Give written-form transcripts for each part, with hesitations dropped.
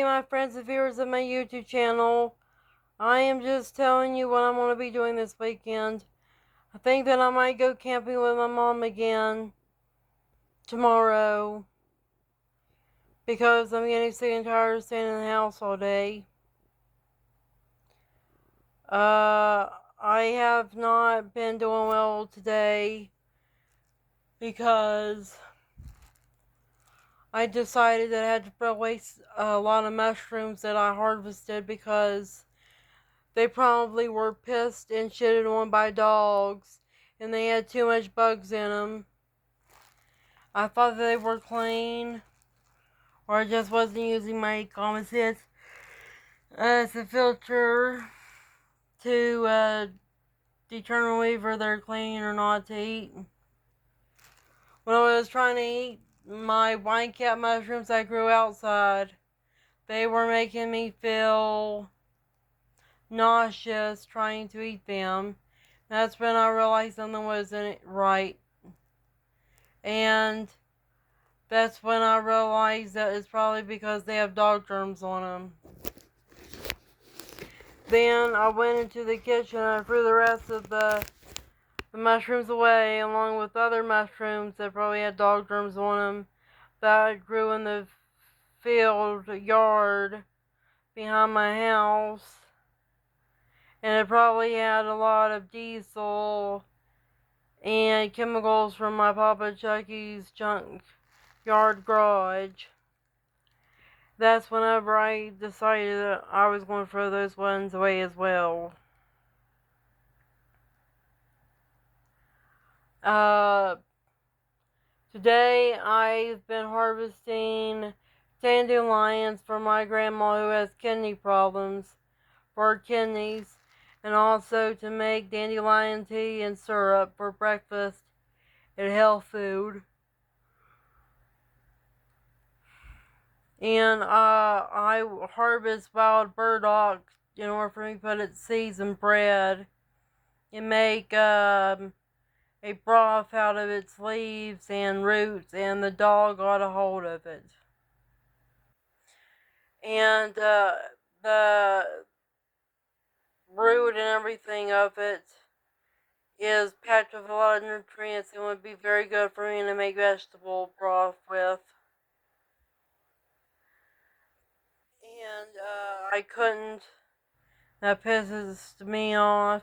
my friends and viewers of my YouTube channel. I am just telling you what I'm going to be doing this weekend. I think that I might go camping with my mom again tomorrow because I'm getting sick and tired of staying in the house all day. I have not been doing well today because I decided that I had to throw away a lot of mushrooms that I harvested because they probably were pissed and shitted on by dogs, and they had too much bugs in them. I thought they were clean, or I just wasn't using my common sense as a filter to determine whether they're clean or not to eat. When I was trying to eat my wine cap mushrooms I grew outside, they were making me feel nauseous trying to eat them. That's when I realized something wasn't right. And that's when I realized that it's probably because they have dog germs on them. Then I went into the kitchen and I threw the rest of the mushrooms away, along with other mushrooms that probably had dog germs on them that grew in the yard behind my house. And it probably had a lot of diesel and chemicals from my Papa Chucky's junk yard garage. That's whenever I decided that I was going to throw those ones away as well. Today I've been harvesting dandelions for my grandma who has kidney problems for her kidneys, and also to make dandelion tea and syrup for breakfast and health food. And I harvest wild burdock in order for me to put its seeds in bread and make a broth out of its leaves and roots, and the dog got a hold of it. And the root and everything of it is packed with a lot of nutrients and would be very good for me to make vegetable broth with. And I couldn't. That pisses me off.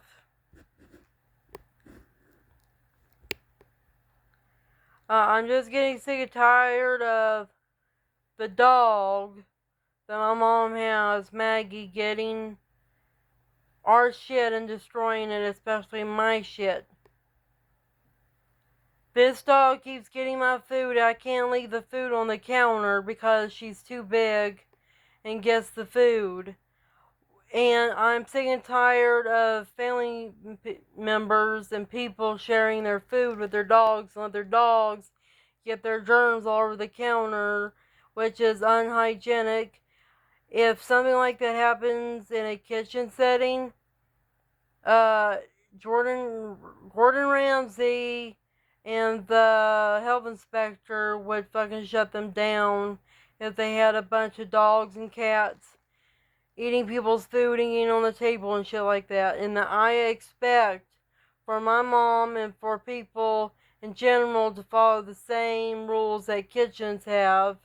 I'm just getting sick and tired of the dog that my mom has, Maggie, getting our shit and destroying it, especially my shit. This dog keeps getting my food. I can't leave the food on the counter because she's too big and gets the food. And I'm sick and tired of family members and people sharing their food with their dogs and let their dogs get their germs all over the counter, which is unhygienic. If something like that happens in a kitchen setting, Gordon Ramsay and the health inspector would fucking shut them down if they had a bunch of dogs and cats eating people's food and eating on the table and shit like that. And I expect for my mom and for people in general to follow the same rules that kitchens have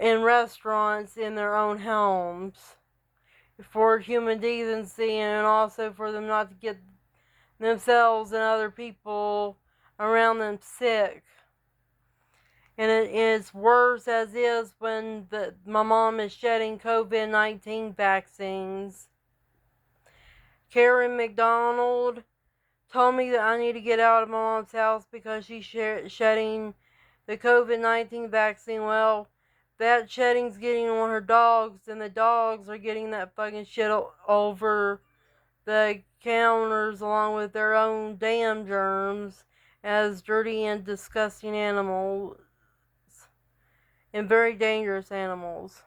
in restaurants in their own homes for human decency, and also for them not to get themselves and other people around them sick. And it is worse as is when my mom is shedding COVID-19 vaccines. Karen McDonald told me that I need to get out of my mom's house because she's shedding the COVID-19 vaccine. Well, that shedding's getting on her dogs, and the dogs are getting that fucking shit over the counters along with their own damn germs as dirty and disgusting animals and very dangerous animals.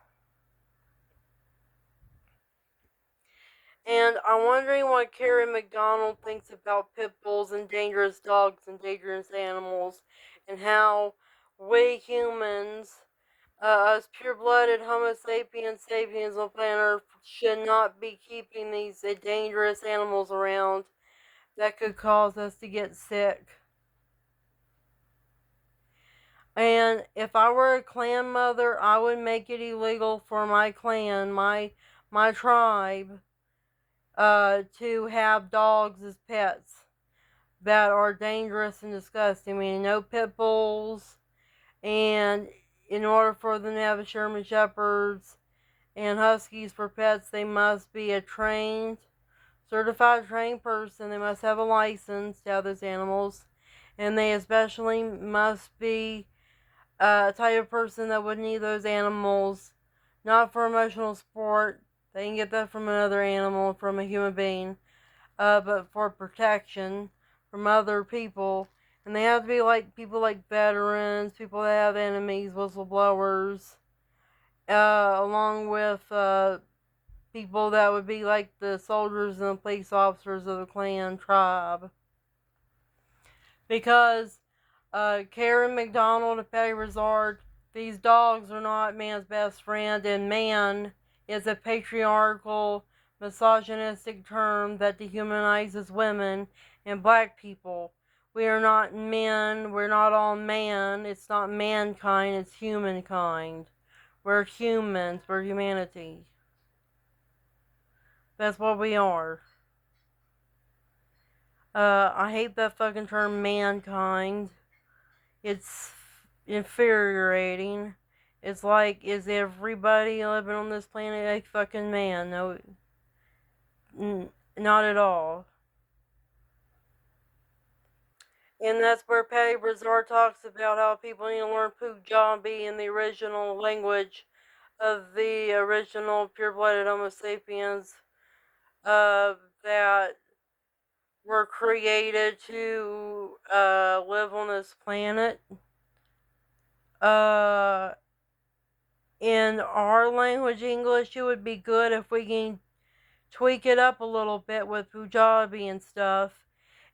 And I'm wondering what Carrie McDonald thinks about pit bulls and dangerous dogs and dangerous animals, and how we humans us pure-blooded Homo sapiens sapiens on planet Earth should not be keeping these dangerous animals around that could cause us to get sick. And if I were a clan mother, I would make it illegal for my clan, my tribe, to have dogs as pets that are dangerous and disgusting. I mean, no pit bulls, and in order for them to have Sherman Shepherds and Huskies for pets, they must be a certified trained person. They must have a license to have those animals, and they especially must be a type of person that would need those animals not for emotional support. They can get that from another animal, from a human being, but for protection from other people. And they have to be like people like veterans, people that have enemies, whistleblowers, along with people that would be like the soldiers and the police officers of the clan tribe. Because Karen McDonald and Patty Rizard, these dogs are not man's best friend, and man is a patriarchal, misogynistic term that dehumanizes women and black people. We are not men, we're not all man, it's not mankind, it's humankind. We're humans, we're humanity. That's what we are. I hate that fucking term mankind. It's infuriating. It's like, is everybody living on this planet a fucking man? No, not at all. And that's where Patty Brazar talks about how people need to learn Punjabi in the original language of the original pure-blooded Homo sapiens that were created to live on this planet. Uh, in our language, English, it would be good if we can tweak it up a little bit with Punjabi and stuff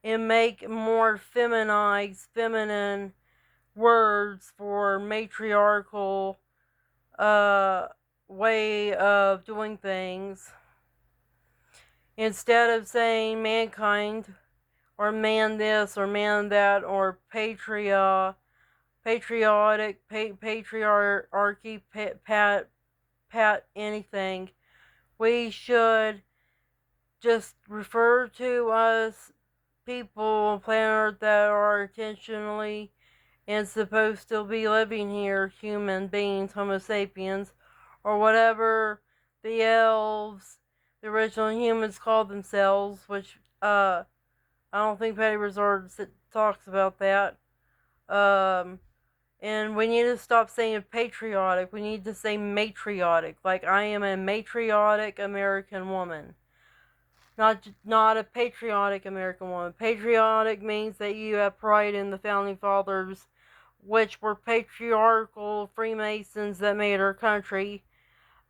and make more feminized, feminine words for matriarchal way of doing things. Instead of saying mankind or man this or man that or patriotic, patriarchy, pat anything, we should just refer to us people on planet Earth that are intentionally and supposed to be living here, human beings, Homo sapiens, or whatever the elves, the original humans called themselves, which I don't think Patty Resort talks about that. And we need to stop saying patriotic. We need to say matriotic. Like, I am a matriotic American woman. Not a patriotic American woman. Patriotic means that you have pride in the founding fathers, which were patriarchal Freemasons that made our country.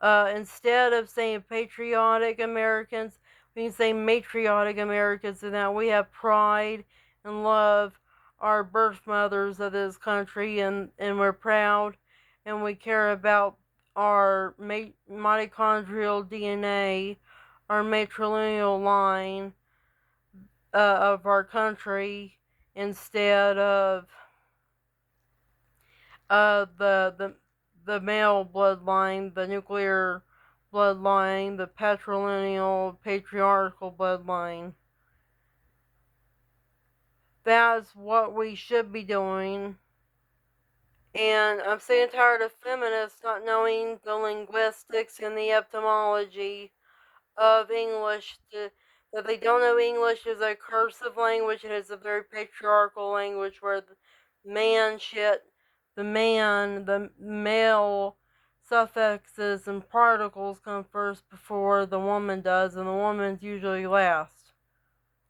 Instead of saying patriotic Americans, we can say matriotic Americans, and that we have pride and love our birth mothers of this country, and we're proud, and we care about our mitochondrial DNA, our matrilineal line of our country, instead of the male bloodline, the nuclear bloodline, the patrilineal patriarchal bloodline. That's what we should be doing. And I'm sick and tired of feminists not knowing the linguistics and the etymology of English. That they don't know English is a cursive language, and it's a very patriarchal language where the man shit, the male suffixes and particles come first before the woman does, and the woman's usually last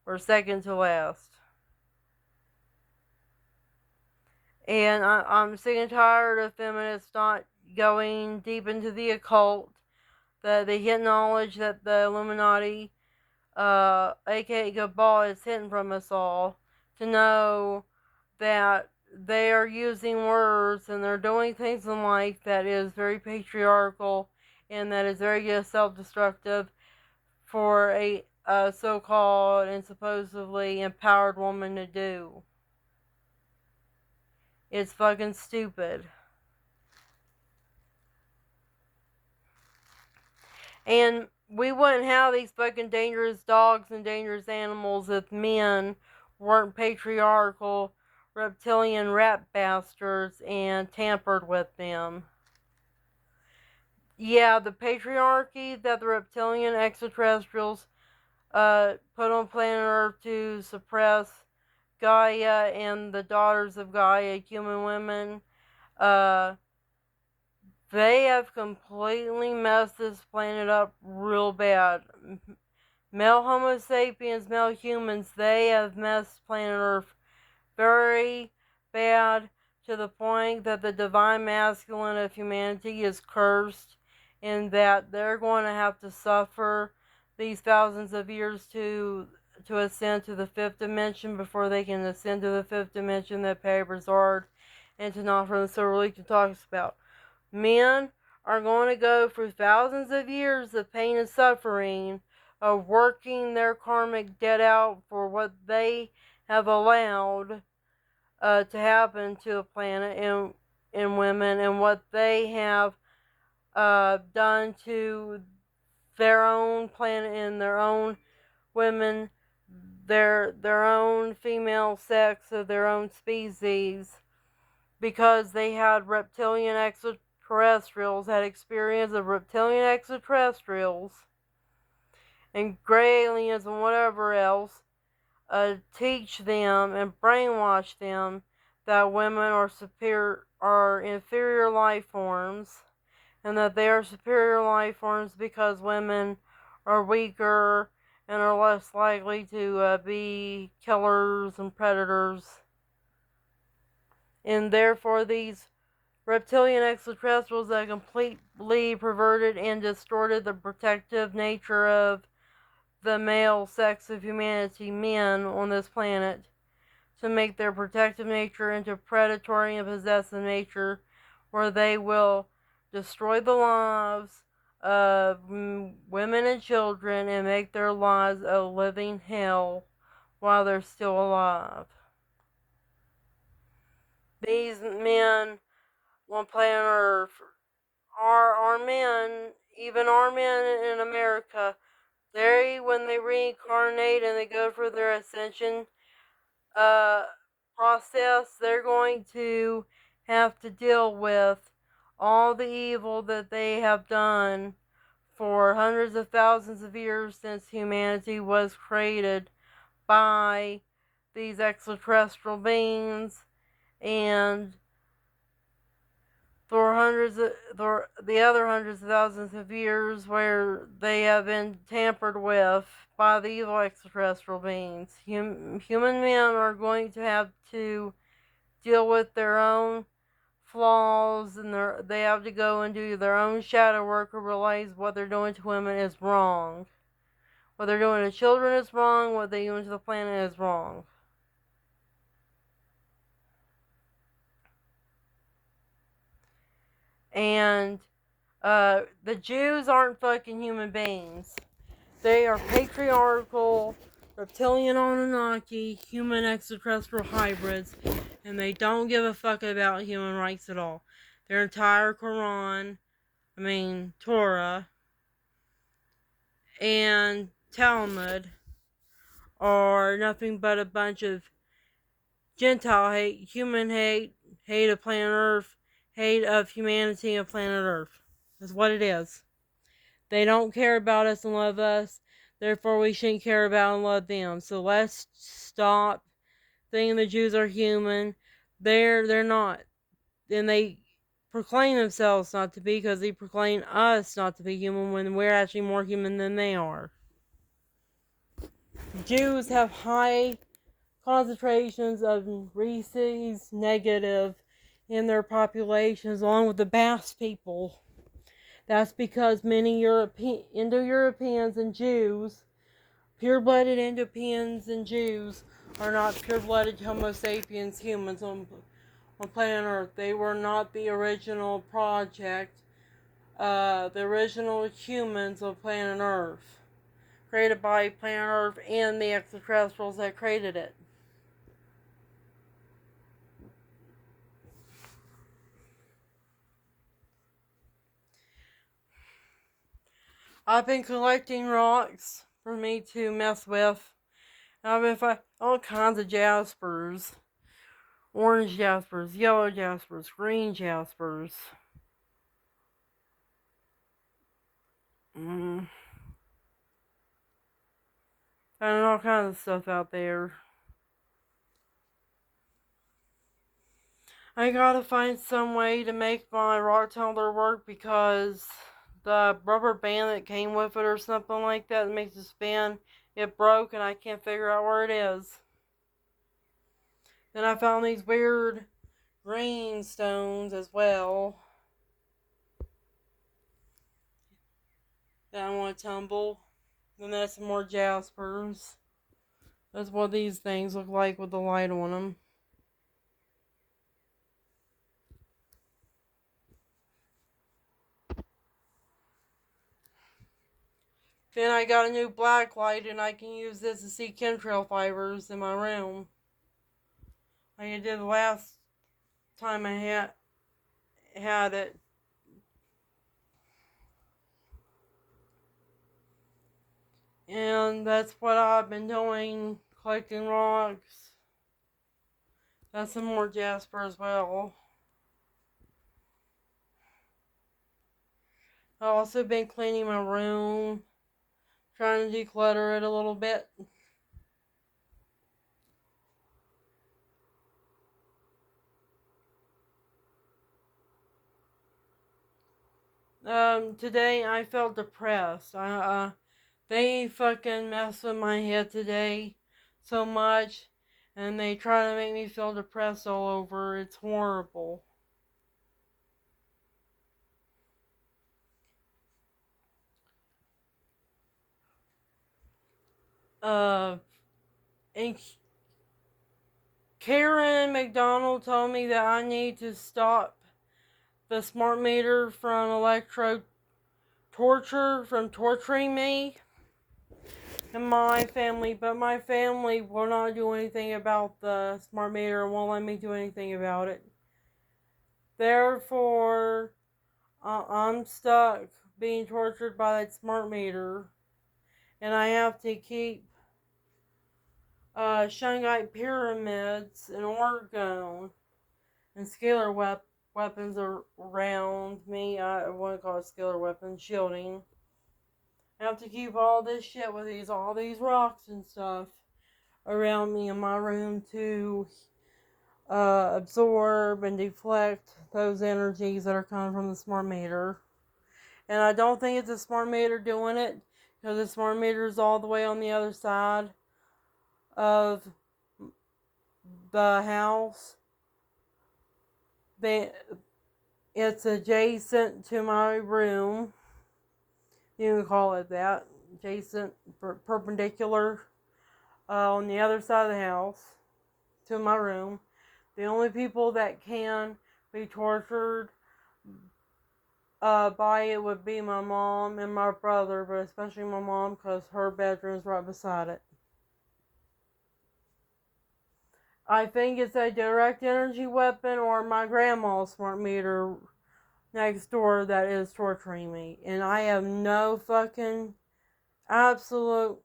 or second to last. And I'm sick and tired of feminists not going deep into the occult, that they hit knowledge that the Illuminati, aka Cabal, is hidden from us all, to know that they are using words and they're doing things in life that is very patriarchal and that is very self-destructive for a so-called and supposedly empowered woman to do. It's fucking stupid. And we wouldn't have these fucking dangerous dogs and dangerous animals if men weren't patriarchal, reptilian rat bastards and tampered with them. Yeah, the patriarchy that the reptilian extraterrestrials put on planet Earth to suppress Gaia and the daughters of Gaia, human women, uh, they have completely messed this planet up real bad. Male Homo sapiens, male humans, they have messed planet Earth very bad to the point that the divine masculine of humanity is cursed and that they're going to have to suffer these thousands of years to ascend to the fifth dimension before they can ascend to the fifth dimension that Perry Brazard and Tanaf from the Silver Legion talks about. Men are going to go through thousands of years of pain and suffering of working their karmic debt out for what they have allowed to happen to the planet and women and what they have done to their own planet and their own women, their own female sex of their own species, because they had reptilian extraterrestrials, had experience of reptilian extraterrestrials and gray aliens and whatever else, teach them and brainwash them that women are inferior life forms, and that they are superior life forms because women are weaker and are less likely to be killers and predators. And therefore, these reptilian extraterrestrials that completely perverted and distorted the protective nature of the male sex of humanity, men on this planet, to make their protective nature into predatory and possessive nature, where they will destroy the lives of women and children and make their lives a living hell while they're still alive. These men on planet Earth are men, even our men in America. When they reincarnate and they go for their ascension uh, process, they're going to have to deal with all the evil that they have done for hundreds of thousands of years since humanity was created by these extraterrestrial beings, and for the other hundreds of thousands of years where they have been tampered with by the evil extraterrestrial beings. Human men are going to have to deal with their own flaws, and they have to go and do their own shadow work and realize what they're doing to women is wrong. What they're doing to children is wrong. What they're doing to the planet is wrong. And the Jews aren't fucking human beings. They are patriarchal, reptilian Anunnaki, human extraterrestrial hybrids, and they don't give a fuck about human rights at all. Their entire Torah, and Talmud are nothing but a bunch of Gentile hate, human hate, hate of planet Earth, hate of humanity and planet Earth. That's what it is. They don't care about us and love us, therefore we shouldn't care about and love them. So let's stop thinking the Jews are human. They're not. And they proclaim themselves not to be, because they proclaim us not to be human when we're actually more human than they are. Jews have high concentrations of rhesus negative in their populations, along with the Basque people. That's because many Indo-Europeans and Jews, pure-blooded Indo-Europeans and Jews, are not pure-blooded Homo sapiens humans on planet Earth. They were not the original project. The original humans of planet Earth. Created by planet Earth and the extraterrestrials that created it. I've been collecting rocks for me to mess with. I've been finding all kinds of jaspers. Orange jaspers, yellow jaspers, green jaspers. And all kinds of stuff out there. I gotta find some way to make my rock tumbler work because the rubber band that came with it or something like that makes it spin, it broke and I can't figure out where it is. Then I found these weird green stones as well that I want to tumble. Then there's some more jaspers. That's what these things look like with the light on them. Then I got a new black light and I can use this to see chemtrail fibers in my room. Like I did the last time I had it. And that's what I've been doing, collecting rocks. That's some more jasper as well. I've also been cleaning my room, trying to declutter it a little bit. Today I felt depressed. They fucking messed with my head today so much, and they try to make me feel depressed all over. It's horrible. And Karen McDonald told me that I need to stop the smart meter from from torturing me and my family, but my family will not do anything about the smart meter and won't let me do anything about it. Therefore, I'm stuck being tortured by that smart meter, and I have to keep Shungite pyramids and Oregon and scalar weapons around me. I want to call it scalar weapons, shielding. I have to keep all this shit with all these rocks and stuff around me in my room to absorb and deflect those energies that are coming from the smart meter. And I don't think it's a smart meter doing it, because the smart meter is all the way on the other side of the house. It's adjacent to my room. You can call it that. Adjacent, perpendicular, on the other side of the house to my room. The only people that can be tortured by it would be my mom and my brother, but especially my mom because her bedroom is right beside it. I think it's a direct energy weapon or my grandma's smart meter next door that is torturing me. And I have no fucking control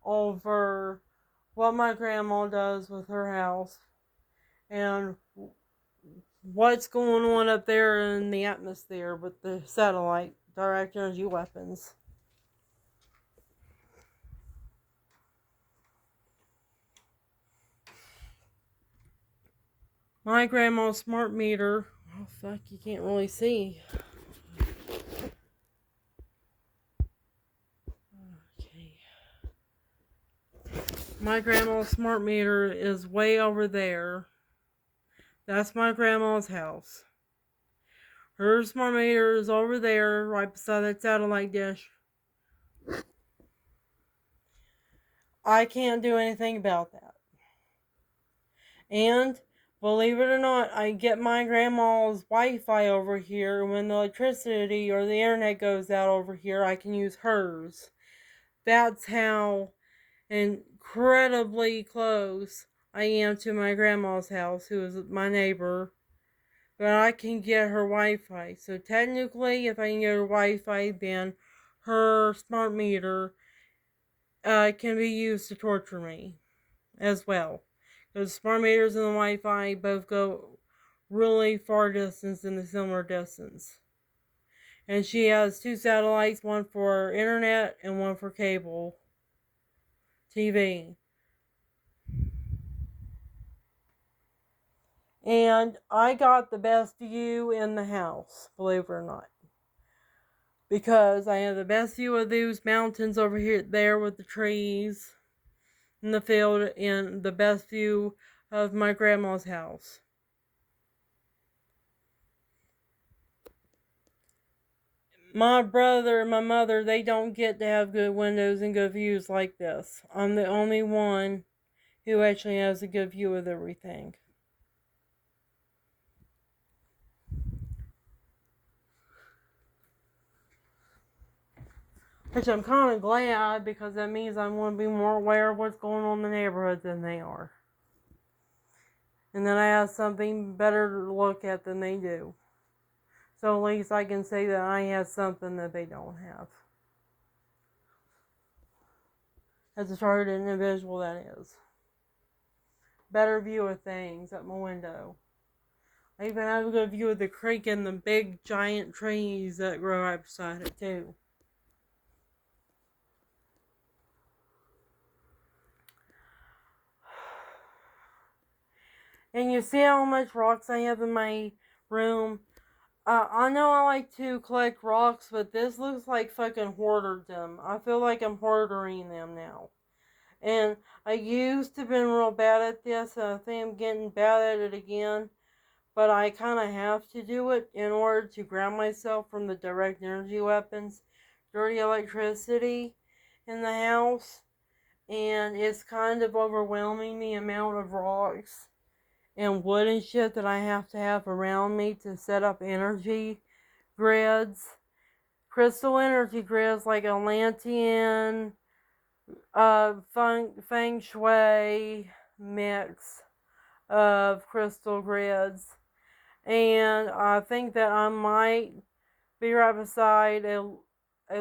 over what my grandma does with her house and what's going on up there in the atmosphere with the satellite direct energy weapons. My grandma's smart meter, oh fuck, you can't really see. Okay. My grandma's smart meter is way over there. That's my grandma's house. Her smart meter is over there, right beside that satellite dish. I can't do anything about that. And Believe it or not, I get my grandma's Wi-Fi over here. When the electricity or the internet goes out over here, I can use hers. That's how incredibly close I am to my grandma's house, who is my neighbor. But I can get her Wi-Fi. So technically, if I can get her Wi-Fi, then her smart meter can be used to torture me as well. Because smart meters and the Wi-Fi both go really far distance in a similar distance. And she has two satellites, one for internet and one for cable TV. And I got the best view in the house, believe it or not. Because I have the best view of those mountains over here, there with the trees in the field, and the best view of my grandma's house. My brother and my mother, they don't get to have good windows and good views like this. I'm the only one who actually has a good view of everything. Which I'm kind of glad, because that means I'm going to be more aware of what's going on in the neighborhood than they are. And then I have something better to look at than they do. So at least I can say that I have something that they don't have. As a targeted individual, that is. Better view of things at my window. I even have a good view of the creek and the big giant trees that grow right beside it too. And you see how much rocks I have in my room? I know I like to collect rocks, but this looks like fucking hoarderdom. I feel like I'm hoarding them now. And I used to be real bad at this, and I think I'm getting bad at it again. But I kind of have to do it in order to ground myself from the direct energy weapons, dirty electricity in the house. And it's kind of overwhelming, the amount of rocks and wood and shit that I have to have around me to set up energy grids. Crystal energy grids like Atlantean, Feng Shui mix of crystal grids. And I think that I might be right beside a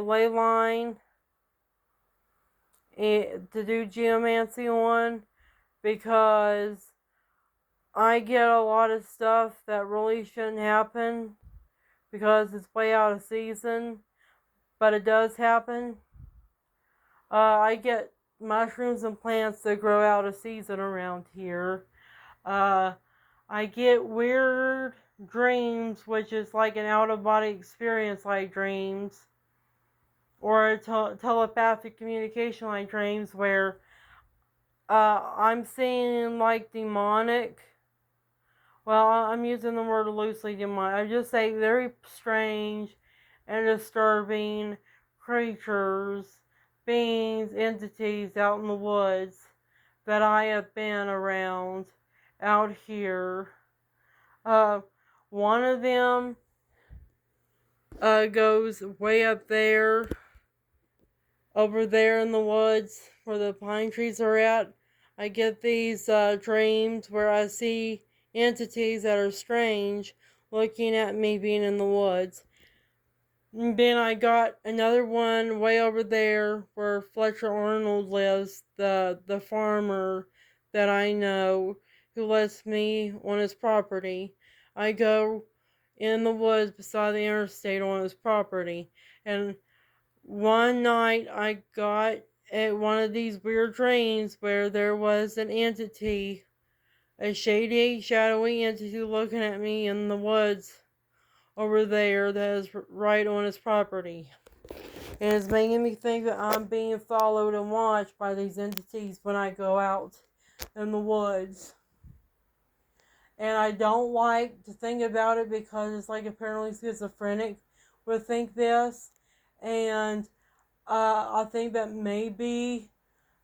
ley line to do geomancy on, because I get a lot of stuff that really shouldn't happen because it's way out of season, but it does happen. I get mushrooms and plants that grow out of season around here. I get weird dreams, which is like an out-of-body experience like dreams, or telepathic communication like dreams, where I'm seeing like demonic. Well, I'm using the word loosely, demonic. I just say very strange and disturbing creatures, beings, entities out in the woods that I have been around out here. One of them goes way up there, over there in the woods where the pine trees are at. I get these dreams where I see entities that are strange looking at me being in the woods. And then I got another one way over there where Fletcher Arnold lives, the farmer that I know who lets me on his property. I go in the woods beside the interstate on his property, and one night I got at one of these weird dreams where there was an entity, a shady, shadowy entity looking at me in the woods over there that is right on his property. And it's making me think that I'm being followed and watched by these entities when I go out in the woods. And I don't like to think about it because it's like apparently schizophrenic would think this. And I think that maybe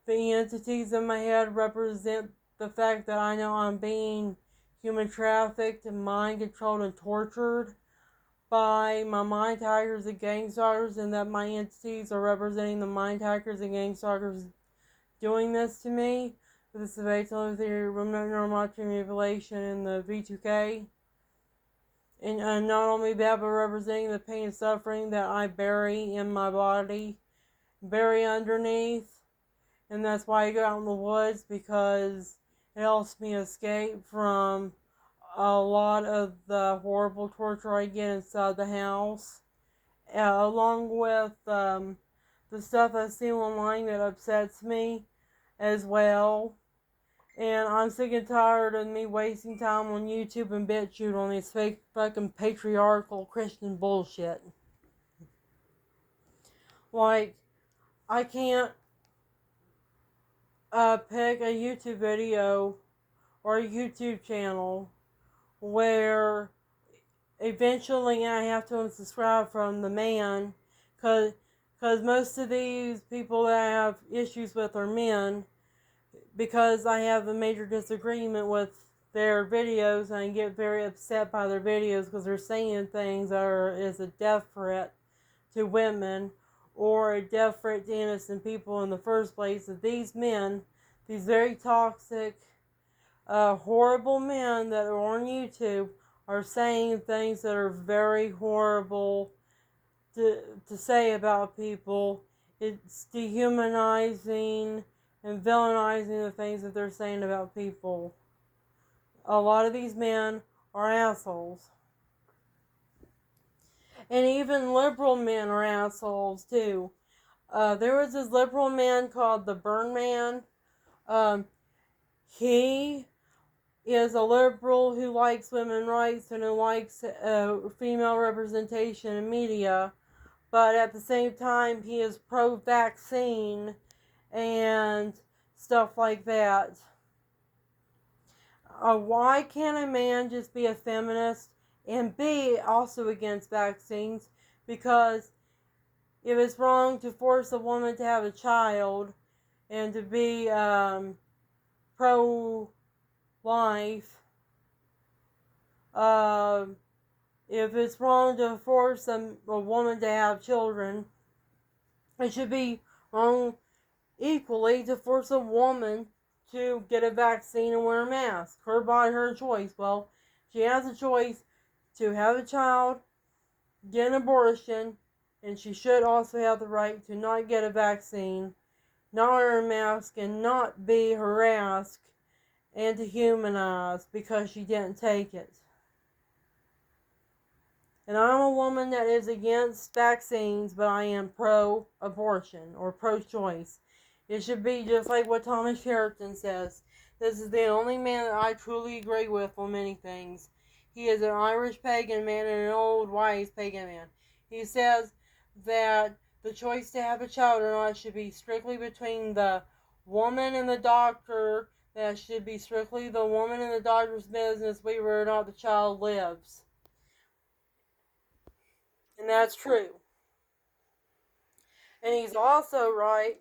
the entities in my head represent the fact that I know I'm being human trafficked and mind controlled and tortured by my mind hackers and gang stalkers, and that my entities are representing the mind hackers and gang stalkers doing this to me. This is based on the theory of remote neuromotor manipulation in the V2K. And not only that, but representing the pain and suffering that I bury in my body, bury underneath. And that's why I go out in the woods, because it helps me escape from a lot of the horrible torture I get inside the house, along with the stuff I see online that upsets me as well. And I'm sick and tired of me wasting time on YouTube and BitChute on this fake fucking patriarchal Christian bullshit. Like, I can't pick a YouTube video or a YouTube channel where eventually I have to unsubscribe from the man, because most of these people that I have issues with are men, because I have a major disagreement with their videos, and I get very upset by their videos because they're saying things that is a death threat to women or a death threat to innocent people in the first place. That these men, these very toxic, horrible men that are on YouTube, are saying things that are very horrible to say about people. It's dehumanizing and villainizing the things that they're saying about people. A lot of these men are assholes. And even liberal men are assholes too. There was this liberal man called the Burn Man. He is a liberal who likes women's rights and who likes female representation in media, but at the same time he is pro-vaccine and stuff like that. Why can't a man just be a feminist and be also against vaccines? Because if it's wrong to force a woman to have a child and to be pro-life, if it's wrong to force a woman to have children, it should be wrong equally to force a woman to get a vaccine and wear a mask. Her body, her choice. Well, she has a choice to have a child, get an abortion, and she should also have the right to not get a vaccine, not wear a mask, and not be harassed and dehumanized because she didn't take it. And I'm a woman that is against vaccines, but I am pro-abortion or pro-choice. It should be just like what Thomas Sheridan says. This is the only man that I truly agree with on many things. He is an Irish pagan man and an old wise pagan man. He says that the choice to have a child or not should be strictly between the woman and the doctor. That should be strictly the woman and the doctor's business whether or not the child lives. And that's true. And he's also right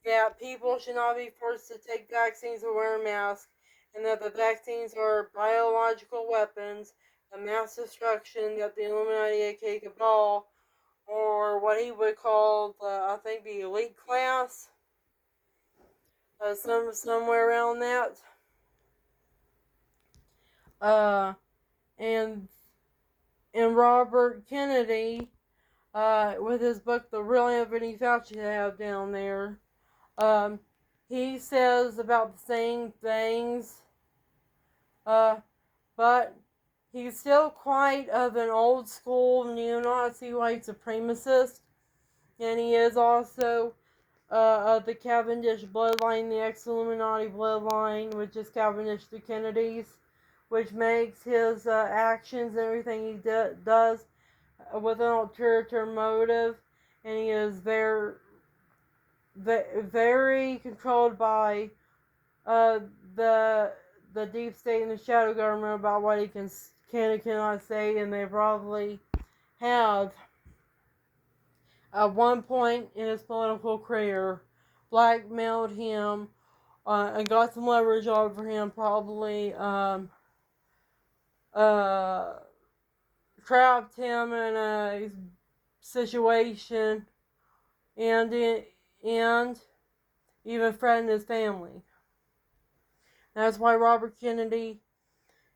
that people should not be forced to take vaccines or wear a mask, and that the vaccines are biological weapons of mass destruction that the Illuminati, aka Cabal, or what he would call I think the elite class, somewhere around that. And Robert Kennedy, with his book The Real Anthony Fauci, I have down there. He says about the same things, but he's still quite of an old school neo-Nazi white supremacist, and he is also of the Cavendish bloodline, the ex-Illuminati bloodline, which is Cavendish the Kennedys, which makes his actions and everything he does with an ulterior motive, and he is very controlled by the deep state and the shadow government about what he can and cannot say, and they probably have at one point in his political career blackmailed him and got some leverage over him, probably uh, trapped him in a situation and even threatened his family. That's why Robert Kennedy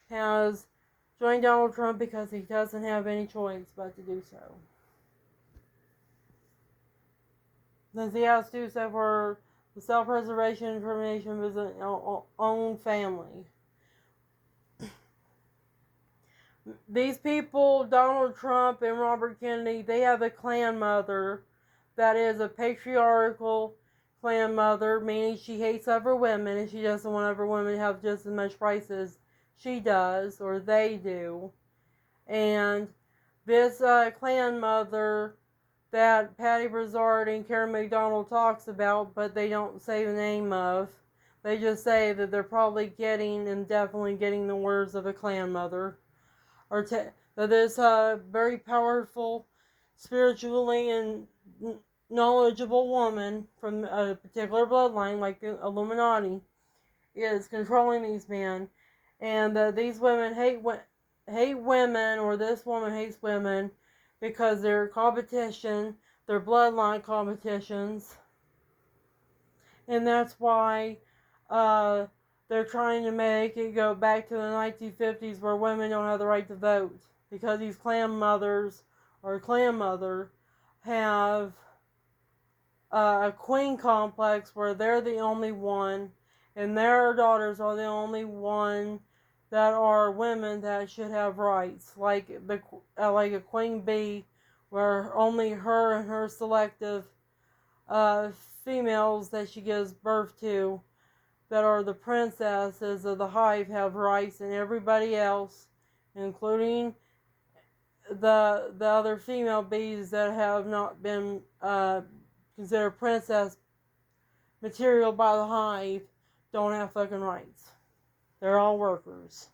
has joined Donald Trump, because he doesn't have any choice but to do so. Since he has to do so for the self-preservation information of his own family. These people, Donald Trump and Robert Kennedy, they have a clan mother that is a patriarchal clan mother, meaning she hates other women and she doesn't want other women to have just as much rights as she does or they do. And this clan mother that Patty Brazard and Karen McDonald talks about, but they don't say the name of. They just say that they're probably getting and definitely getting the words of a clan mother. Or that this very powerful, spiritually and knowledgeable woman from a particular bloodline, like the Illuminati, is controlling these men, and these women hate women, or this woman hates women because they're competition, they're bloodline competitions, and that's why they're trying to make it go back to the 1950s where women don't have the right to vote, because these clan mothers or clan mother have a queen complex where they're the only one and their daughters are the only one that are women that should have rights, like a queen bee, where only her and her selective females that she gives birth to, that are the princesses of the hive, have rights, and everybody else, including the other female bees that have not been considered princess material by the hive, don't have fucking rights. They're all workers.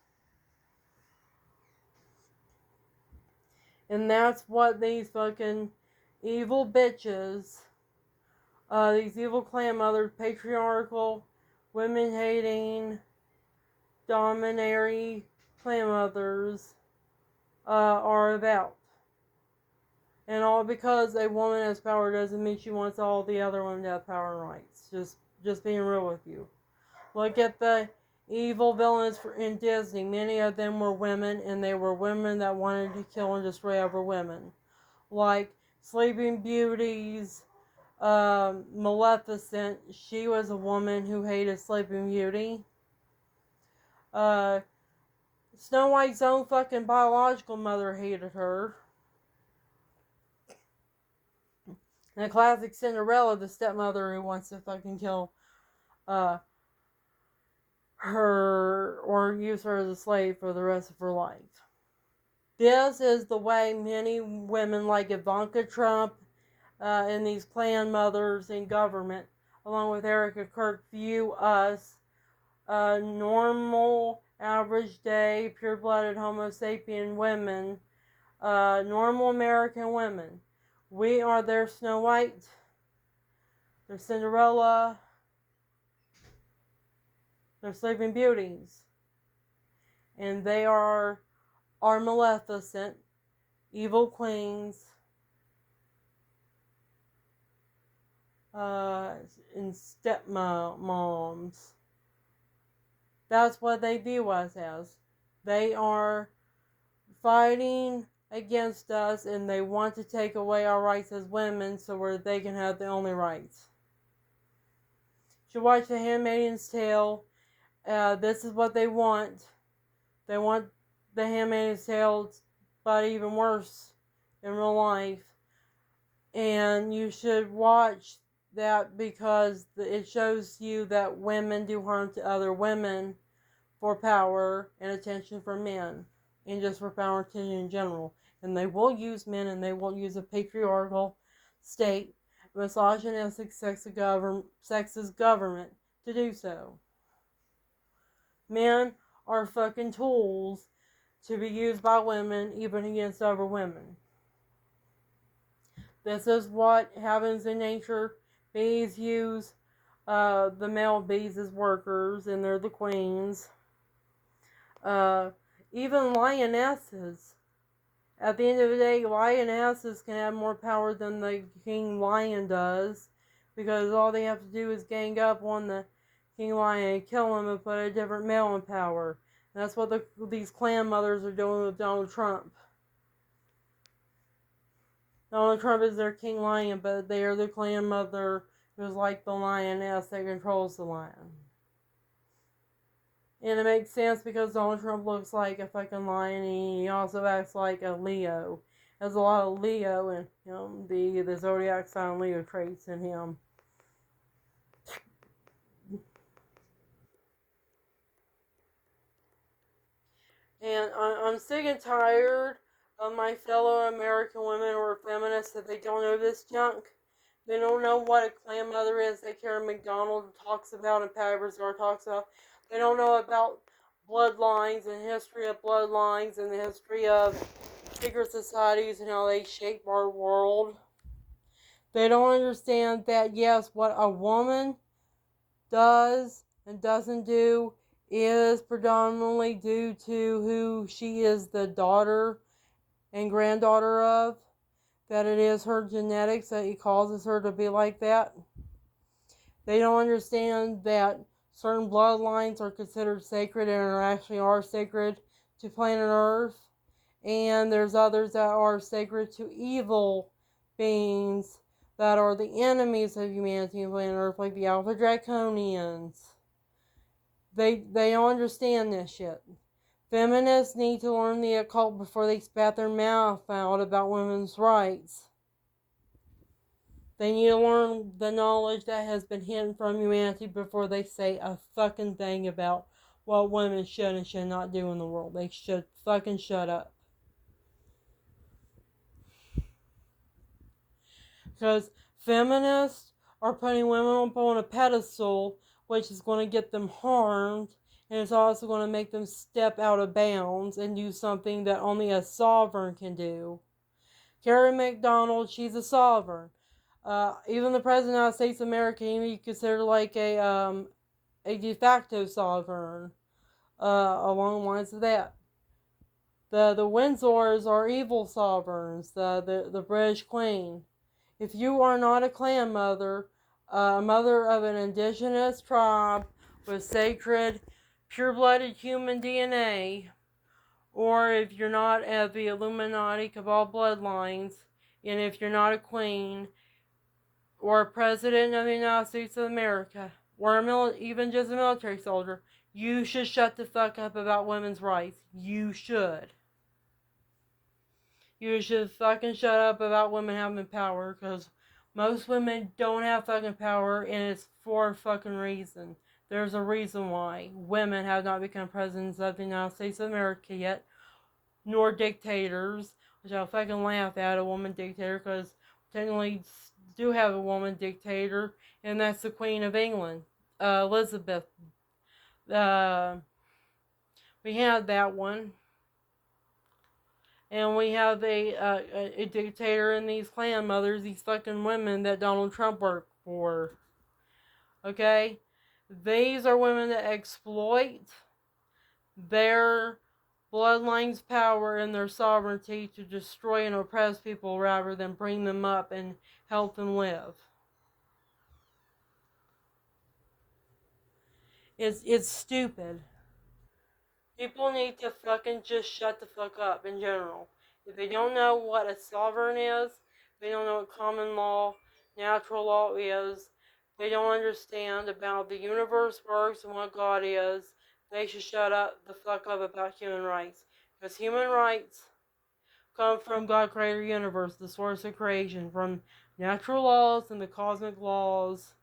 And that's what these fucking evil bitches, these evil clan mothers, patriarchal, women-hating, dominatory clan mothers are about. And all because a woman has power doesn't mean she wants all the other women to have power and rights. Just being real with you. Look at the evil villains in Disney. Many of them were women, and they were women that wanted to kill and destroy other women. Like Sleeping Beauty's Maleficent. She was a woman who hated Sleeping Beauty. Snow White's own fucking biological mother hated her. And the classic Cinderella, the stepmother who wants to fucking kill her or use her as a slave for the rest of her life. This is the way many women like Ivanka Trump and these clan mothers in government, along with Erica Kirk, view us, normal, average day, pure-blooded Homo sapien women, normal American women. We are their Snow White, their Cinderella, their Sleeping Beauties. And they are our Maleficent, evil queens, and stepmoms. That's what they view us as. They are fighting against us, and they want to take away our rights as women so where they can have the only rights. You watch The Handmaid's Tale. This is what they want. They want The Handmaid's Tale, but even worse in real life. And you should watch that because it shows you that women do harm to other women for power and attention from men, and just for power and attention in general. And they will use men, and they will use a patriarchal state, misogynistic, sexist government to do so. Men are fucking tools to be used by women, even against other women. This is what happens in nature. Bees use the male bees as workers, and they're the queens. Even lionesses. At the end of the day, lionesses can have more power than the king lion does, because all they have to do is gang up on the king lion and kill him and put a different male in power. And that's what these clan mothers are doing with Donald Trump. Donald Trump is their king lion, but they are the clan mother who's like the lioness that controls the lion. And it makes sense because Donald Trump looks like a fucking lion, and he also acts like a Leo. There's a lot of Leo in him, the zodiac sign Leo traits in him. And I'm sick and tired of my fellow American women who are feminists that they don't know this junk. They don't know what a clan mother is that Karen McDonald talks about and Patty Brazar talks about. They don't know about bloodlines and history of bloodlines and the history of secret societies and how they shape our world. They don't understand that, yes, what a woman does and doesn't do is predominantly due to who she is the daughter and granddaughter of. That it is her genetics that he causes her to be like that. They don't understand that certain bloodlines are considered sacred and actually are sacred to planet Earth. And there's others that are sacred to evil beings that are the enemies of humanity and planet Earth, like the Alpha Draconians. They don't understand this shit. Feminists need to learn the occult before they spat their mouth out about women's rights. They need to learn the knowledge that has been hidden from humanity before they say a fucking thing about what women should and should not do in the world. They should fucking shut up. Because feminists are putting women up on a pedestal, which is going to get them harmed, and it's also going to make them step out of bounds and do something that only a sovereign can do. Karen McDonald, she's a sovereign. Even the President of the United States of America can be considered like a de facto sovereign, along the lines of that. The Windsors are evil sovereigns, the British Queen. If you are not a clan mother, a mother of an indigenous tribe with sacred, pure-blooded human DNA, or if you're not of the Illuminati cabal bloodlines, and if you're not a queen, or a president of the United States of America, or even just a military soldier, you should shut the fuck up about women's rights. You should. You should fucking shut up about women having power, because most women don't have fucking power, and it's for a fucking reason. There's a reason why women have not become presidents of the United States of America yet, nor dictators, which I'll fucking laugh at, a woman dictator, because technically do have a woman dictator, and that's the Queen of England, Elizabeth. We had that one. And we have a dictator and these clan mothers, these fucking women that Donald Trump worked for. Okay? These are women that exploit their bloodline's power and their sovereignty to destroy and oppress people rather than bring them up and help them live. It's stupid. People need to fucking just shut the fuck up in general. If they don't know what a sovereign is, they don't know what common law, natural law is, they don't understand about the universe works and what God is, they should shut up the fuck up about human rights. Because human rights come from God creator universe, the source of creation, from natural laws and the cosmic laws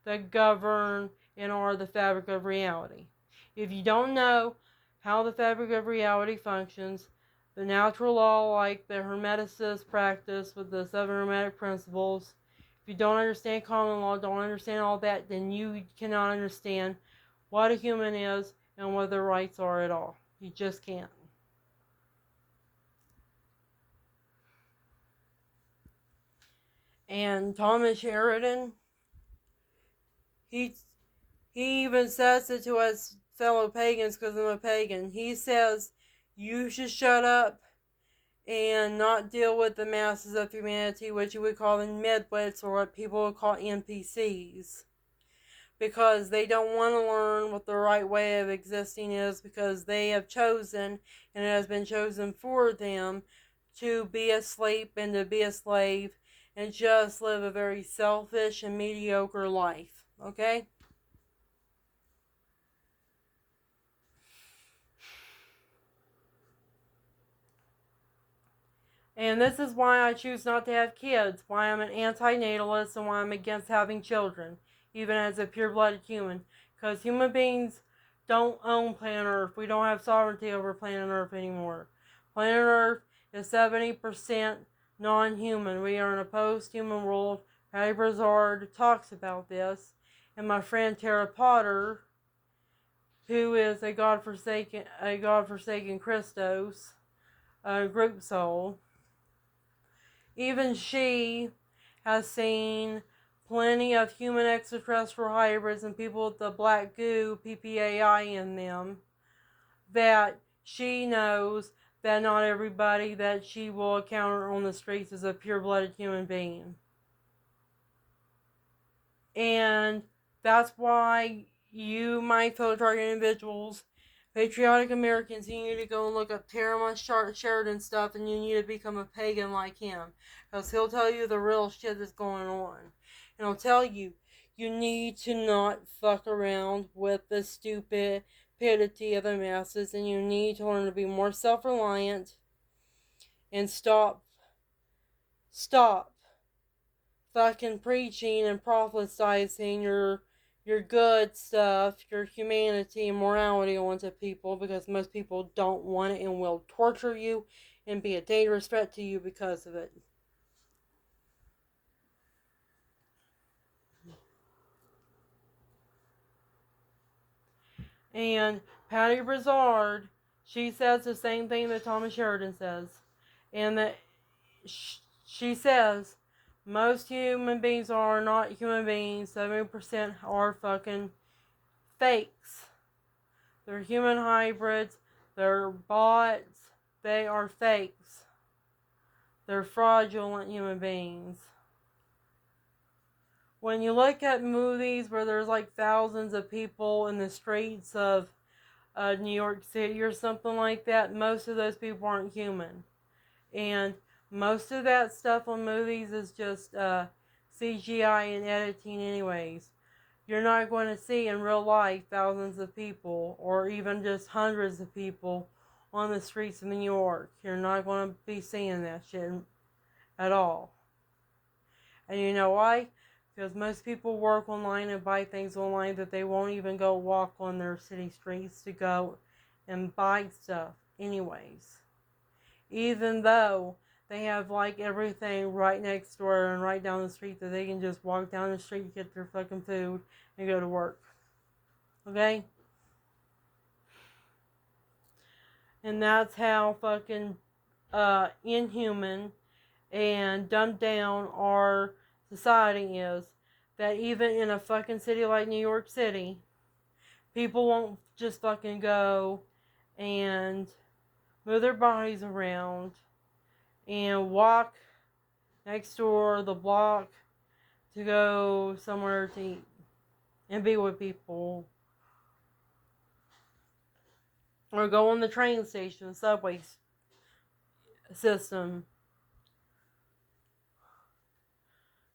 that govern and are the fabric of reality. If you don't know how the fabric of reality functions, the natural law, like the Hermeticist practice with the 7 Hermetic principles, if you don't understand common law, don't understand all that, then you cannot understand what a human is and what their rights are at all. You just can't. And Thomas Sheridan, he even says it to us fellow pagans, because I'm a pagan. He says, You should shut up and not deal with the masses of humanity, what you would call the midwits, or what people would call NPCs. Because they don't want to learn what the right way of existing is, because they have chosen, and it has been chosen for them, to be asleep and to be a slave and just live a very selfish and mediocre life. Okay? And this is why I choose not to have kids, why I'm an anti-natalist, and why I'm against having children, even as a pure-blooded human. Because human beings don't own planet Earth. We don't have sovereignty over planet Earth anymore. Planet Earth is 70% non-human. We are in a post-human world. Patty Brazard talks about this. And my friend Tara Potter, who is a godforsaken Christos, a group soul, even she has seen plenty of human extraterrestrial hybrids and people with the black goo, PPAI, in them, that she knows that not everybody that she will encounter on the streets is a pure-blooded human being. And that's why you, my fellow target individuals, patriotic Americans, you need to go and look up Terrence Sheridan stuff, and you need to become a pagan like him. Because he'll tell you the real shit that's going on. And he'll tell you, you need to not fuck around with the stupidity of the masses, and you need to learn to be more self-reliant and stop fucking preaching and prophesying your good stuff, your humanity and morality onto people, because most people don't want it and will torture you and be a dangerous threat to you because of it. And Patty Brazard, she says the same thing that Thomas Sheridan says. And that she says most human beings are not human beings. 70% are fucking fakes. They're human hybrids. They're bots. They are fakes. They're fraudulent human beings. When you look at movies where there's like thousands of people in the streets of New York City or something like that, most of those people aren't human. And most of that stuff on movies is just CGI and editing anyways. You're not going to see in real life thousands of people or even just hundreds of people on the streets of New York. You're not going to be seeing that shit at all. And you know why? Because most people work online and buy things online that they won't even go walk on their city streets to go and buy stuff anyways. Even though they have like everything right next door and right down the street that they can just walk down the street, get their fucking food, and go to work. Okay? And that's how fucking inhuman and dumbed down our society is. That even in a fucking city like New York City, people won't just fucking go and move their bodies around and walk next door the block to go somewhere to eat and be with people, or go on the train station, subway system.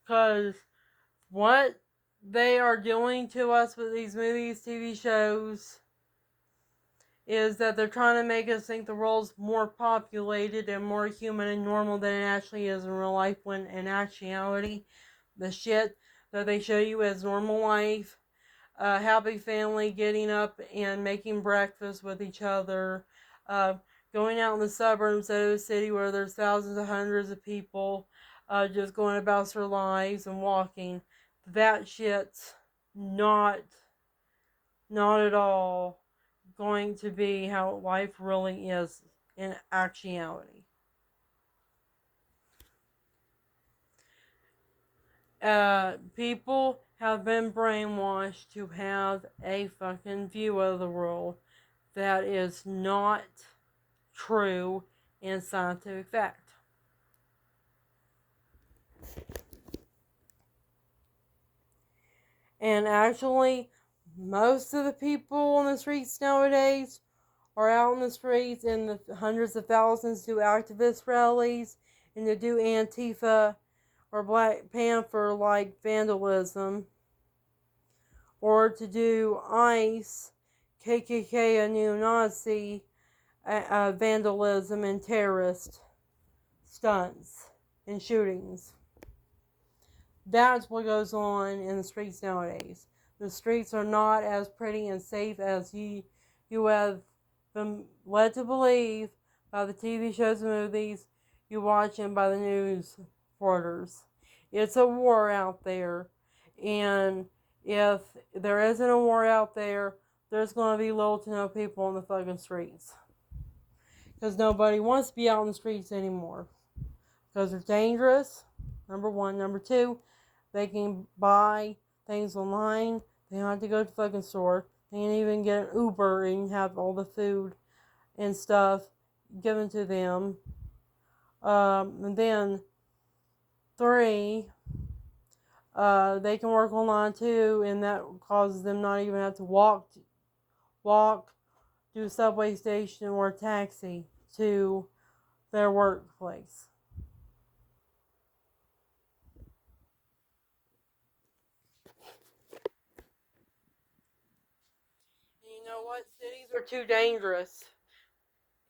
Because what they are doing to us with these movies, TV shows, is that they're trying to make us think the world's more populated and more human and normal than it actually is in real life, when in actuality, the shit that they show you as normal life, a happy family getting up and making breakfast with each other, uh, going out in the suburbs of a city where there's thousands of hundreds of people, just going about their lives and walking. That shit's not at all going to be how life really is in actuality. People have been brainwashed to have a fucking view of the world that is not true and scientific fact. And actually, most of the people on the streets nowadays are out in the streets in the hundreds of thousands to do activist rallies and to do Antifa or Black Panther like vandalism, or to do ICE, KKK, and neo-Nazi vandalism and terrorist stunts and shootings. That's what goes on in the streets nowadays. The streets are not as pretty and safe as you have been led to believe by the TV shows and movies you watch and by the news reporters. It's a war out there, and if there isn't a war out there, there's going to be little to no people on the fucking streets. Because nobody wants to be out in the streets anymore. Because they're dangerous, number one. Number two, they can buy things online. They don't have to go to the fucking store. They can even get an Uber and have all the food and stuff given to them. And then three, they can work online too, and that causes them not even have to walk to a subway station or a taxi to their workplace. And you know what? Cities are too dangerous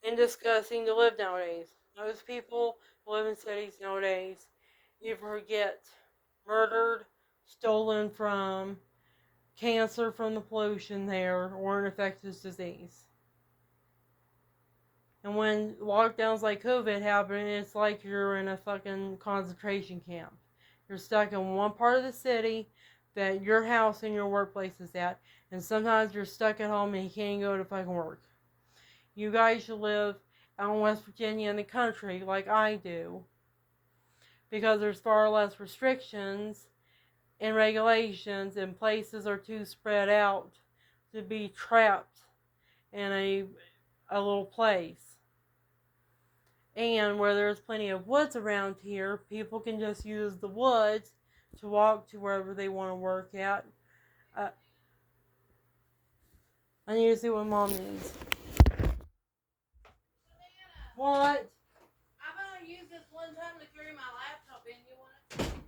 and disgusting to live nowadays. Most people who live in cities nowadays either get murdered, stolen from, cancer from the pollution there, or an infectious disease. And when lockdowns like COVID happen, it's like you're in a fucking concentration camp. You're stuck in one part of the city that your house and your workplace is at, and sometimes you're stuck at home and you can't go to fucking work. You guys should live out in West Virginia in the country like I do, because there's far less restrictions and regulations, and places are too spread out to be trapped in a little place. And where there's plenty of woods around here, people can just use the woods to walk to wherever they want to work at. I need to see what Mom needs. What? I'm going to use this one time to carry my laptop in. You want it?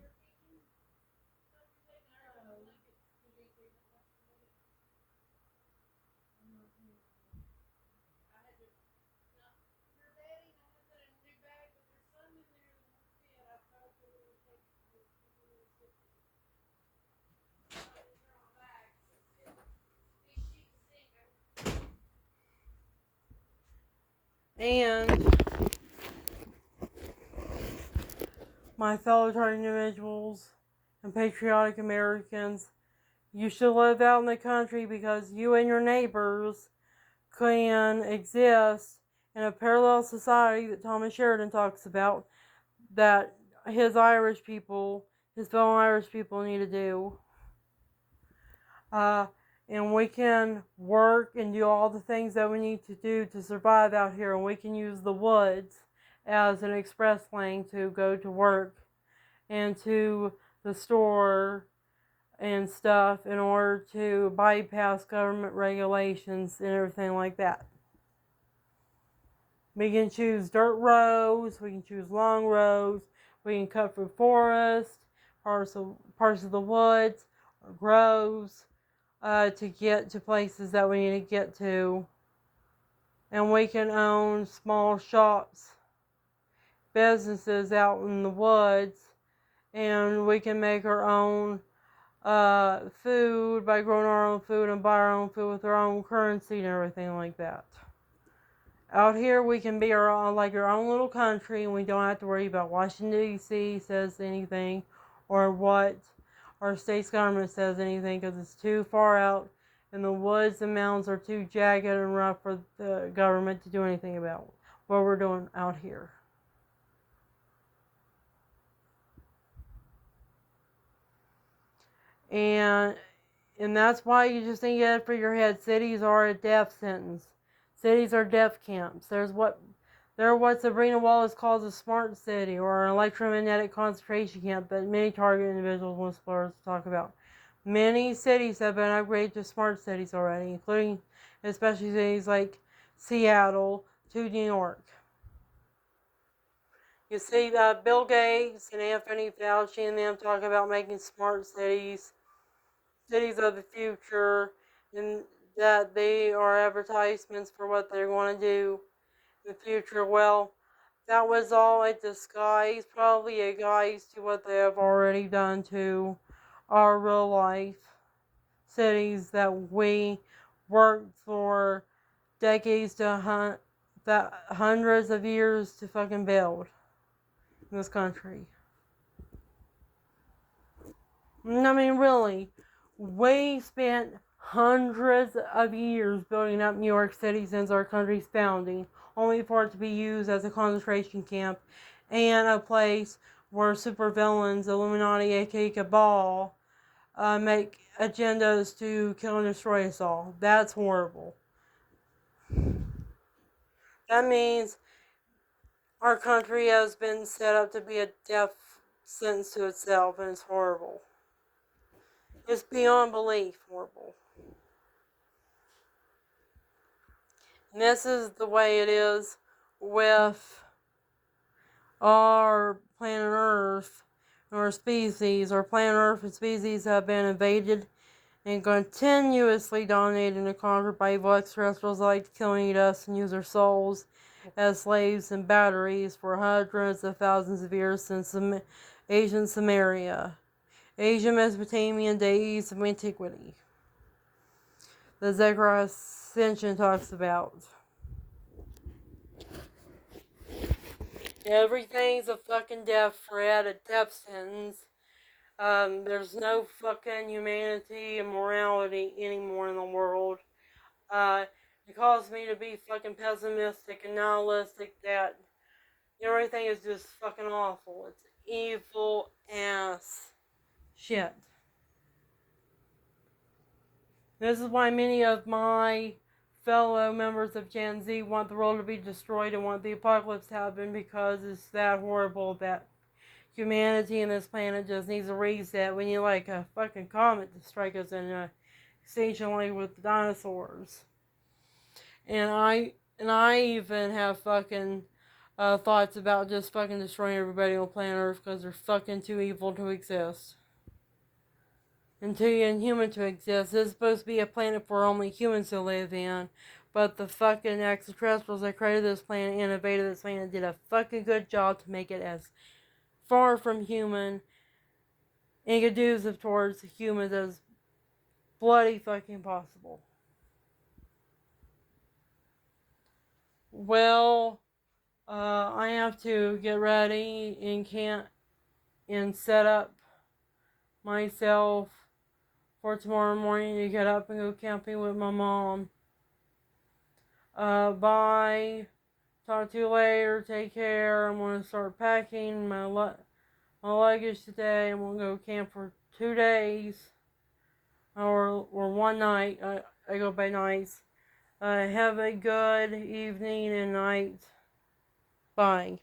And my fellow target individuals and patriotic Americans, you should live out in the country because you and your neighbors can exist in a parallel society that Thomas Sheridan talks about, that his fellow Irish people need to do. And we can work and do all the things that we need to do to survive out here, and we can use the woods as an express lane to go to work and to the store and stuff in order to bypass government regulations and everything like that. We can choose dirt roads, we can choose long roads, we can cut through forest, parts of the woods, or groves, to get to places that we need to get to. And we can own small shops, businesses out in the woods, and we can make our own food by growing our own food and buy our own food with our own currency and everything like that. Out here, we can be our own little country, and we don't have to worry about Washington, D.C. says anything, or what our state's government says anything, because it's too far out, and the woods and mountains are too jagged and rough for the government to do anything about what we're doing out here. And that's why you just need to get it for your head. Cities are a death sentence. Cities are death camps. There's what They're what Sabrina Wallace calls a smart city or an electromagnetic concentration camp that many target individuals and explorers talk about. Many cities have been upgraded to smart cities already, including especially cities like Seattle to New York. You see Bill Gates and Anthony Fauci and them talk about making smart cities, cities of the future, and that they are advertisements for what they're going to do in the future. Well, that was all a disguise, probably a guise to what they have already done to our real life cities that we worked for decades to hundreds of years to fucking build in this country. I mean, really, we spent hundreds of years building up New York City since our country's founding, only for it to be used as a concentration camp and a place where supervillains, Illuminati, aka Cabal, make agendas to kill and destroy us all. That's horrible. That means our country has been set up to be a death sentence to itself, and it's horrible. It's beyond belief horrible. And this is the way it is with our planet Earth and our species. Our planet Earth and species have been invaded and continuously dominated and conquered by evil extraterrestrials that like to kill and eat us and use our souls as slaves and batteries for hundreds of thousands of years since ancient Samaria, Asia, Mesopotamia, days of antiquity. The Zechariah Ascension talks about. Everything's a fucking death threat, a death sentence. There's no fucking humanity and morality anymore in the world. It caused me to be fucking pessimistic and nihilistic that everything is just fucking awful. It's evil ass shit. This is why many of my fellow members of Gen Z want the world to be destroyed and want the apocalypse to happen, because it's that horrible that humanity and this planet just needs a reset. We need like a fucking comet to strike us in a extinction like with the dinosaurs. And I even have fucking thoughts about just fucking destroying everybody on planet Earth because they're fucking too evil to exist. And too inhuman to exist. This is supposed to be a planet for only humans to live in. But the fucking extraterrestrials that created this planet, innovated this planet, did a fucking good job to make it as far from human and conducive towards humans as bloody fucking possible. Well, I have to get ready and set up myself for tomorrow morning to get up and go camping with my mom. Bye. Talk to you later. Take care. I'm going to start packing my luggage today. I'm going to go camp for 2 days. Or 1 night. I go by nights. Have a good evening and night. Bye.